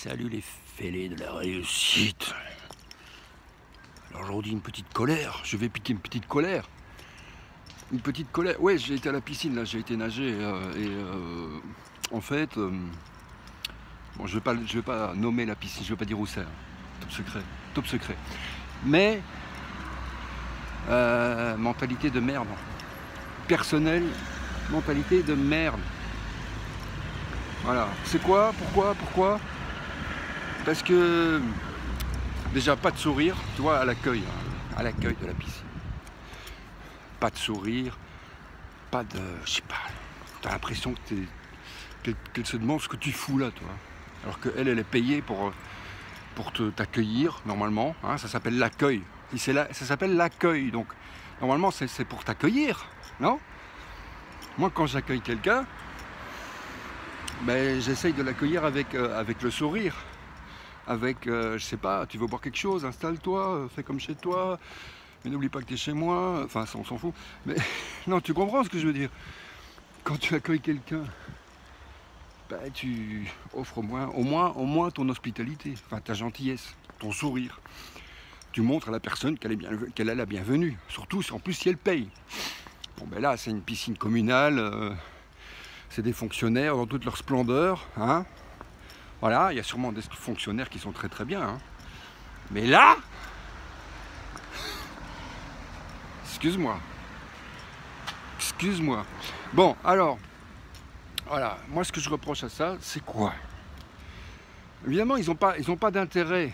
Salut les fêlés de la réussite. Alors aujourd'hui une petite colère, je vais piquer une petite colère. Une petite colère, ouais, j'ai été à la piscine là, j'ai été nager en fait, bon je vais pas nommer la piscine, je vais pas dire où c'est, hein. Top secret. Mais mentalité de merde, personnelle, mentalité de merde. Voilà, c'est quoi, pourquoi? Parce que déjà pas de sourire, tu vois, à l'accueil de la piscine. Pas de sourire, pas de, je sais pas, t'as l'impression que qu'elle se demande ce que tu fous là, toi. Alors qu'elle est payée pour t'accueillir normalement, hein, ça s'appelle l'accueil. Ça s'appelle l'accueil, donc normalement c'est pour t'accueillir, non? Moi quand j'accueille quelqu'un, ben, j'essaye de l'accueillir avec le sourire. Avec, je sais pas, tu veux boire quelque chose, installe-toi, fais comme chez toi, mais n'oublie pas que tu es chez moi, enfin ça on s'en fout. Mais non, tu comprends ce que je veux dire. Quand tu accueilles quelqu'un, ben, tu offres au moins ton hospitalité, enfin ta gentillesse, ton sourire. Tu montres à la personne qu'elle a la bienvenue, surtout en plus si elle paye. Bon ben là c'est une piscine communale, c'est des fonctionnaires dans toute leur splendeur, hein. Voilà, il y a sûrement des fonctionnaires qui sont très bien, hein. Mais là, excuse-moi. Bon, alors, voilà, moi ce que je reproche à ça, c'est quoi? Évidemment, ils n'ont pas d'intérêt,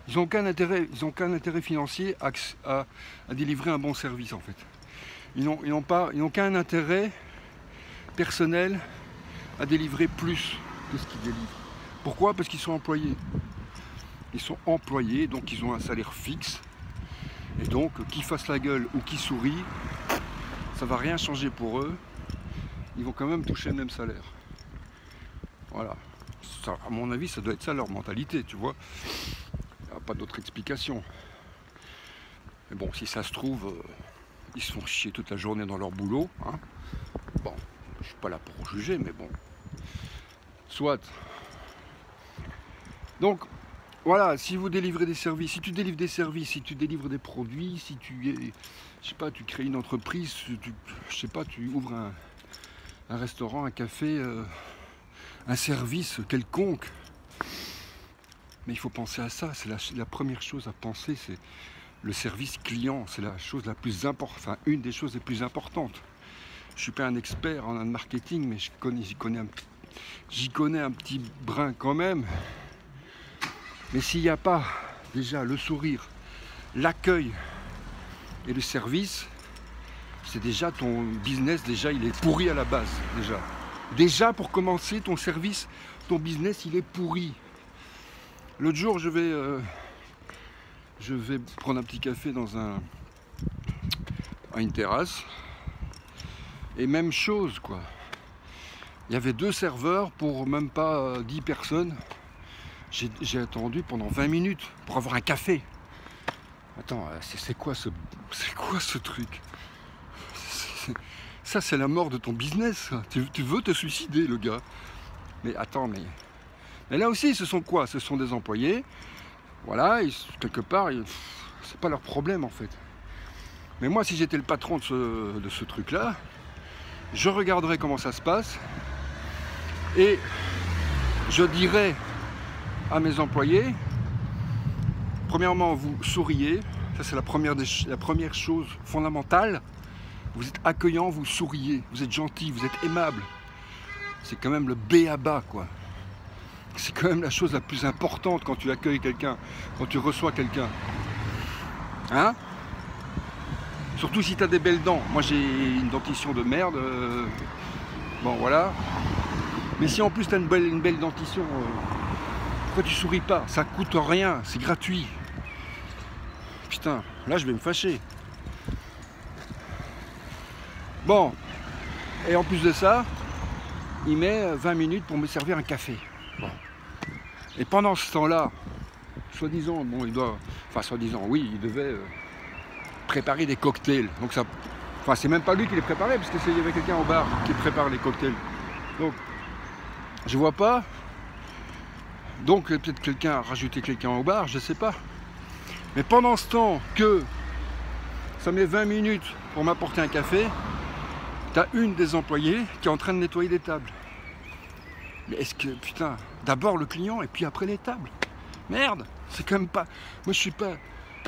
ils n'ont aucun intérêt financier à délivrer un bon service en fait. Ils n'ont qu'un intérêt personnel à délivrer plus que ce qu'ils délivrent. Pourquoi? Parce qu'ils sont employés. Ils sont employés, donc ils ont un salaire fixe. Et donc, qu'ils fassent la gueule ou qu'ils sourient, ça ne va rien changer pour eux. Ils vont quand même toucher le même salaire. Voilà. Ça, à mon avis, ça doit être ça leur mentalité, tu vois. Il n'y a pas d'autre explication. Mais bon, si ça se trouve, ils se font chier toute la journée dans leur boulot, hein. Bon, je ne suis pas là pour juger, mais bon. Soit. Donc, voilà, si vous délivrez des services, si tu délivres des services, si tu délivres des produits, si tu crées une entreprise, je sais pas, tu ouvres un restaurant, un café, un service quelconque, mais il faut penser à ça, c'est la première chose à penser, c'est le service client, c'est la chose la plus importante, enfin une des choses les plus importantes. Je suis pas un expert en marketing, mais j'y connais un petit brin quand même. Mais s'il n'y a pas déjà le sourire, l'accueil et le service, c'est déjà ton business, déjà il est pourri à la base. Déjà pour commencer, ton service, ton business, il est pourri. L'autre jour, je vais prendre un petit café à une terrasse. Et même chose, quoi. Il y avait 2 serveurs pour même pas 10 personnes. J'ai attendu pendant 20 minutes pour avoir un café. Attends, c'est quoi ce truc? Ça, c'est la mort de ton business. Tu veux te suicider, le gars. Mais attends, mais là aussi, ce sont quoi? Ce sont des employés. Voilà, quelque part, c'est pas leur problème, en fait. Mais moi, si j'étais le patron de ce truc-là, je regarderais comment ça se passe. Et je dirais à mes employés, premièrement, vous souriez, ça c'est la première chose fondamentale. Vous êtes accueillant, vous souriez, vous êtes gentil, vous êtes aimable. C'est quand même le b.a.-ba, quoi. C'est quand même la chose la plus importante quand tu accueilles quelqu'un, quand tu reçois quelqu'un. Hein? Surtout si tu as des belles dents. Moi j'ai une dentition de merde. Bon voilà. Mais si en plus tu as une belle dentition, pourquoi tu souris pas? Ça coûte rien, c'est gratuit. Putain, là je vais me fâcher. Bon, et en plus de ça, il met 20 minutes pour me servir un café. Bon. Et pendant ce temps-là, soi-disant, bon, oui, il devait préparer des cocktails. Donc ça, enfin, c'est même pas lui qui les préparait, parce qu'il y avait quelqu'un au bar qui prépare les cocktails. Donc, je vois pas Donc peut-être quelqu'un a rajouté quelqu'un au bar, je sais pas. Mais pendant ce temps que ça met 20 minutes pour m'apporter un café, t'as une des employées qui est en train de nettoyer des tables. Mais est-ce que, putain, d'abord le client et puis après les tables. Merde, c'est quand même pas... Moi je suis pas...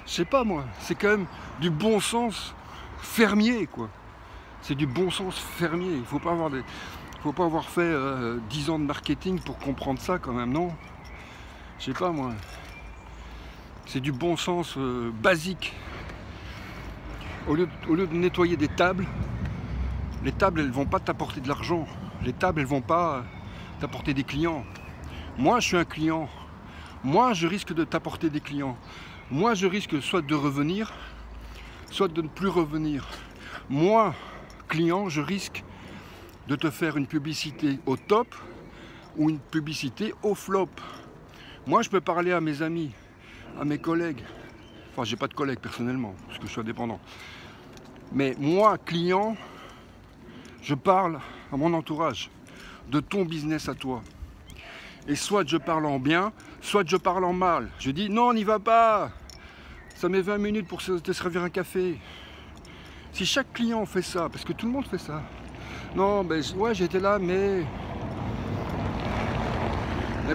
Je sais pas moi, c'est quand même du bon sens fermier quoi. C'est du bon sens fermier. Il faut pas avoir fait 10 ans de marketing pour comprendre ça quand même, non? Je sais pas moi. C'est du bon sens basique. Au lieu de nettoyer des tables, les tables elles vont pas t'apporter de l'argent. Les tables elles vont pas t'apporter des clients. Moi je suis un client. Moi je risque de t'apporter des clients. Moi je risque soit de revenir, soit de ne plus revenir. Moi, client, je risque de te faire une publicité au top ou une publicité au flop. Moi je peux parler à mes amis, à mes collègues. Enfin j'ai pas de collègues personnellement, parce que je suis indépendant. Mais moi, client, je parle à mon entourage de ton business à toi. Et soit je parle en bien, soit je parle en mal. Je dis non, n'y va pas. Ça met 20 minutes pour te servir un café. Si chaque client fait ça, parce que tout le monde fait ça. Non, ben ouais, j'étais là, mais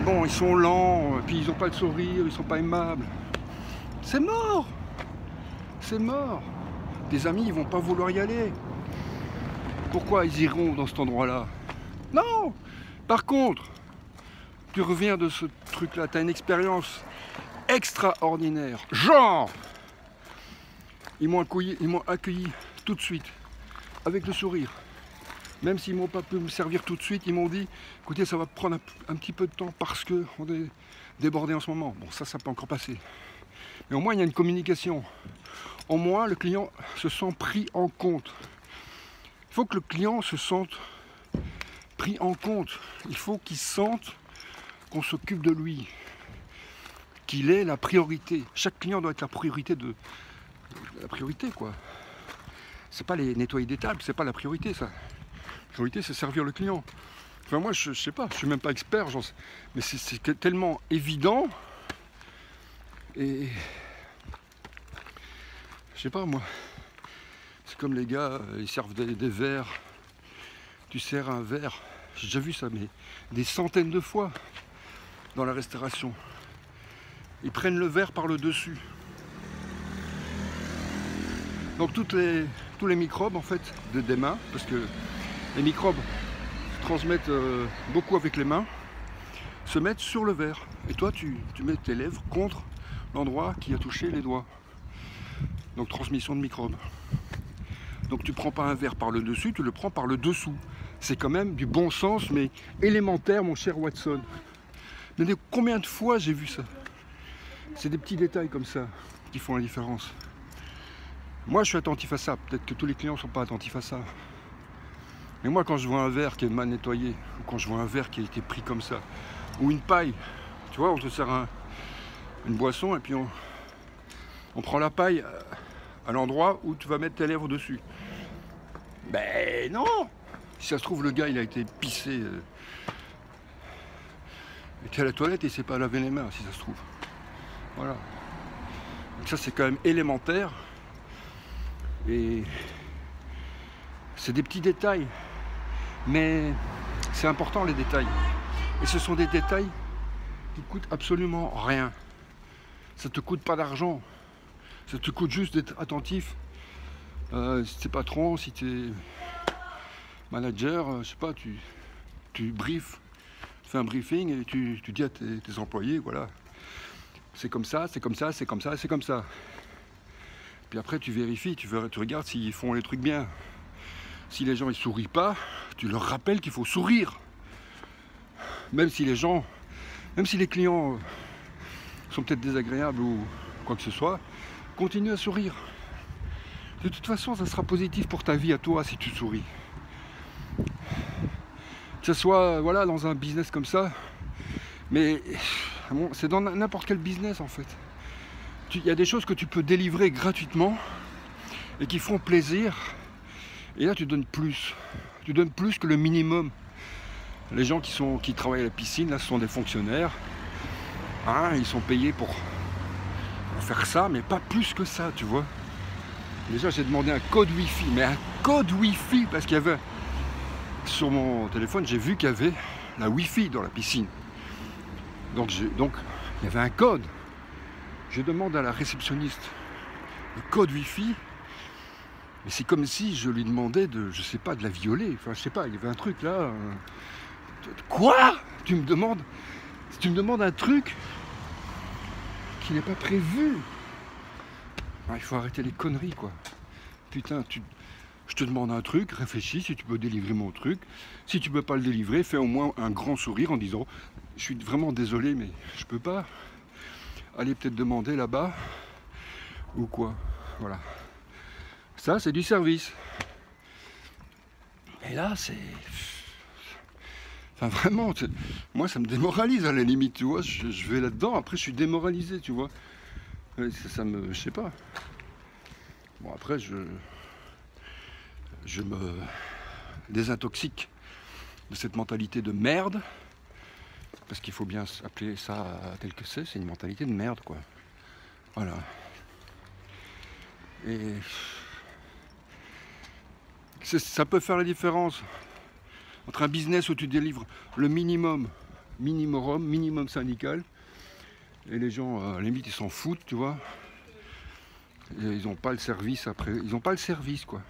bon, ils sont lents, puis ils n'ont pas le sourire, ils sont pas aimables. C'est mort. C'est mort. Tes amis, ils vont pas vouloir y aller. Pourquoi ils iront dans cet endroit-là? Non. Par contre, tu reviens de ce truc-là, tu as une expérience extraordinaire. Genre, ils m'ont accueilli tout de suite, avec le sourire. Même s'ils m'ont pas pu me servir tout de suite, ils m'ont dit, écoutez, ça va prendre un petit peu de temps parce qu'on est débordé en ce moment. Bon, ça peut encore passer. Mais au moins, il y a une communication. Au moins, le client se sent pris en compte. Il faut que le client se sente pris en compte. Il faut qu'il sente qu'on s'occupe de lui, qu'il est la priorité. Chaque client doit être la priorité quoi. C'est pas les nettoyer des tables, c'est pas la priorité ça. La priorité c'est servir le client. Enfin moi je sais pas, je suis même pas expert, mais c'est tellement évident et je sais pas moi. C'est comme les gars, ils servent des verres. Tu sers un verre, j'ai déjà vu ça, mais des centaines de fois. Dans la restauration, ils prennent le verre par le dessus. Donc tous les microbes en fait des mains, parce que les microbes se transmettent beaucoup avec les mains, se mettent sur le verre. Et toi tu mets tes lèvres contre l'endroit qui a touché les doigts. Donc transmission de microbes. Donc tu prends pas un verre par le dessus, tu le prends par le dessous. C'est quand même du bon sens, mais élémentaire, mon cher Watson. Mais combien de fois j'ai vu ça? C'est des petits détails comme ça qui font la différence. Moi je suis attentif à ça, peut-être que tous les clients ne sont pas attentifs à ça. Mais moi quand je vois un verre qui est mal nettoyé, ou quand je vois un verre qui a été pris comme ça, ou une paille, tu vois, on te sert une boisson et puis on prend la paille à l'endroit où tu vas mettre tes lèvres dessus. Ben non! Si ça se trouve le gars il a été pissé. Il était à la toilette et il ne s'est pas lavé les mains, si ça se trouve. Voilà. Donc ça, c'est quand même élémentaire. Et c'est des petits détails. Mais c'est important, les détails. Et ce sont des détails qui coûtent absolument rien. Ça ne te coûte pas d'argent. Ça te coûte juste d'être attentif. Si t'es patron, si t'es manager, je sais pas, tu briefes. Fais un briefing et tu dis à tes employés, voilà, c'est comme ça, c'est comme ça, c'est comme ça, c'est comme ça. Puis après tu vérifies, tu regardes s'ils font les trucs bien. Si les gens ils sourient pas, tu leur rappelles qu'il faut sourire. Même si les clients sont peut-être désagréables ou quoi que ce soit, continue à sourire. De toute façon, ça sera positif pour ta vie à toi si tu souris. Que ce soit voilà, dans un business comme ça, mais bon, c'est dans n'importe quel business en fait. Il y a des choses que tu peux délivrer gratuitement et qui font plaisir, et là tu donnes plus. Tu donnes plus que le minimum. Les gens qui travaillent à la piscine, là, ce sont des fonctionnaires. Hein, ils sont payés pour faire ça, mais pas plus que ça, tu vois. Déjà, j'ai demandé un code Wi-Fi, mais un code Wi-Fi, parce qu'il y avait, sur mon téléphone, j'ai vu qu'il y avait la Wi-Fi dans la piscine. Donc, il y avait un code. Je demande à la réceptionniste le code Wi-Fi, mais c'est comme si je lui demandais de, je sais pas, de la violer. Enfin, je sais pas, il y avait un truc là. Quoi ? Tu me demandes un truc qui n'est pas prévu. Ah, il faut arrêter les conneries, quoi. Putain, je te demande un truc, réfléchis si tu peux délivrer mon truc. Si tu peux pas le délivrer, fais au moins un grand sourire en disant « Je suis vraiment désolé, mais je peux pas. Allez peut-être demander là-bas. » Ou quoi. Voilà. Ça, c'est du service. Et là, c'est... Enfin, vraiment, moi, ça me démoralise à la limite, tu vois. Je vais là-dedans, après, je suis démoralisé, tu vois. Ça me... Je sais pas. Bon, après, je me désintoxique de cette mentalité de merde. Parce qu'il faut bien appeler ça tel que c'est une mentalité de merde, quoi. Voilà. Et... ça peut faire la différence entre un business où tu délivres le minimum syndical, et les gens, à la limite, ils s'en foutent, tu vois. Et ils n'ont pas le service après, ils n'ont pas le service, quoi.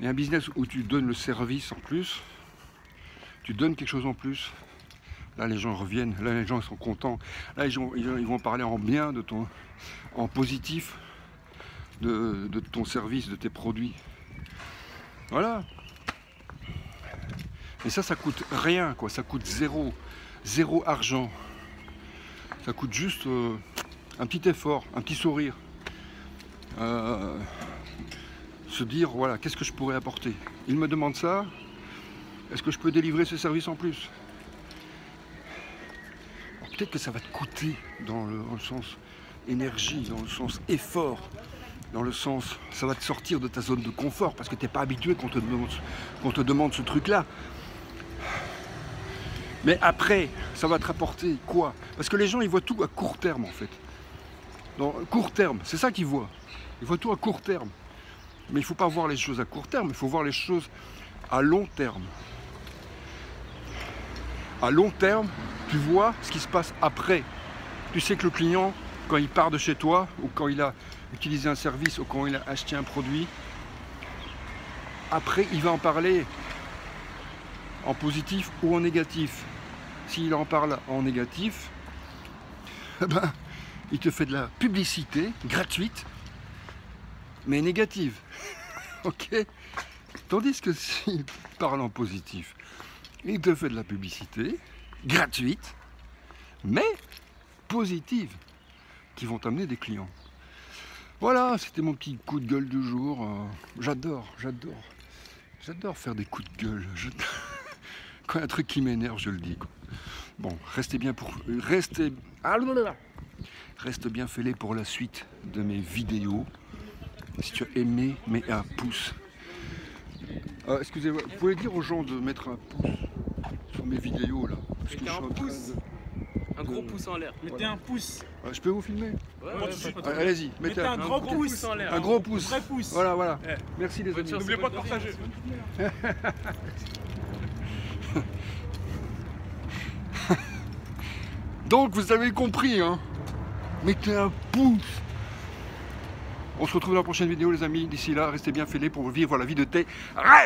Et un business où tu donnes le service en plus, tu donnes quelque chose en plus, là les gens reviennent, là les gens sont contents, là ils vont parler en bien de ton, en positif de ton service, de tes produits. Voilà. Et ça coûte rien, quoi. Ça coûte zéro argent. Ça coûte juste un petit effort, un petit sourire. Se dire, voilà, qu'est-ce que je pourrais apporter? Il me demande ça. Est-ce que je peux délivrer ce service en plus? Peut-être que ça va te coûter dans le sens énergie, dans le sens effort. Dans le sens, ça va te sortir de ta zone de confort parce que tu n'es pas habitué qu'on te demande ce truc-là. Mais après, ça va te rapporter quoi? Parce que les gens, ils voient tout à court terme, en fait. Dans court terme, c'est ça qu'ils voient. Ils voient tout à court terme. Mais il ne faut pas voir les choses à court terme, il faut voir les choses à long terme. À long terme, tu vois ce qui se passe après. Tu sais que le client, quand il part de chez toi, ou quand il a utilisé un service, ou quand il a acheté un produit, après il va en parler en positif ou en négatif. S'il en parle en négatif, ben, il te fait de la publicité gratuite, mais négative. Ok? Tandis que s'il parle en positif, il te fait de la publicité gratuite, mais positive, qui vont t'amener des clients. Voilà, c'était mon petit coup de gueule du jour. J'adore faire des coups de gueule. Quand il y a un truc qui m'énerve, je le dis, quoi. Bon, reste bien fêlé pour la suite de mes vidéos. Si tu as aimé, mets un pouce. Excusez-moi, vous pouvez dire aux gens de mettre un pouce sur mes vidéos là. Mettez un pouce. Un gros pouce en l'air. Mettez un pouce. Je peux vous filmer? Ouais, allez-y, mettez un gros pouce en l'air. Un gros pouce. Un vrai pouce. Voilà. Ouais. Merci les amis. N'oubliez pas de partager. Donc vous avez compris, hein. Mettez un pouce. On se retrouve dans la prochaine vidéo les amis. D'ici là, restez bien fêlés pour vivre la vie de tes rêves.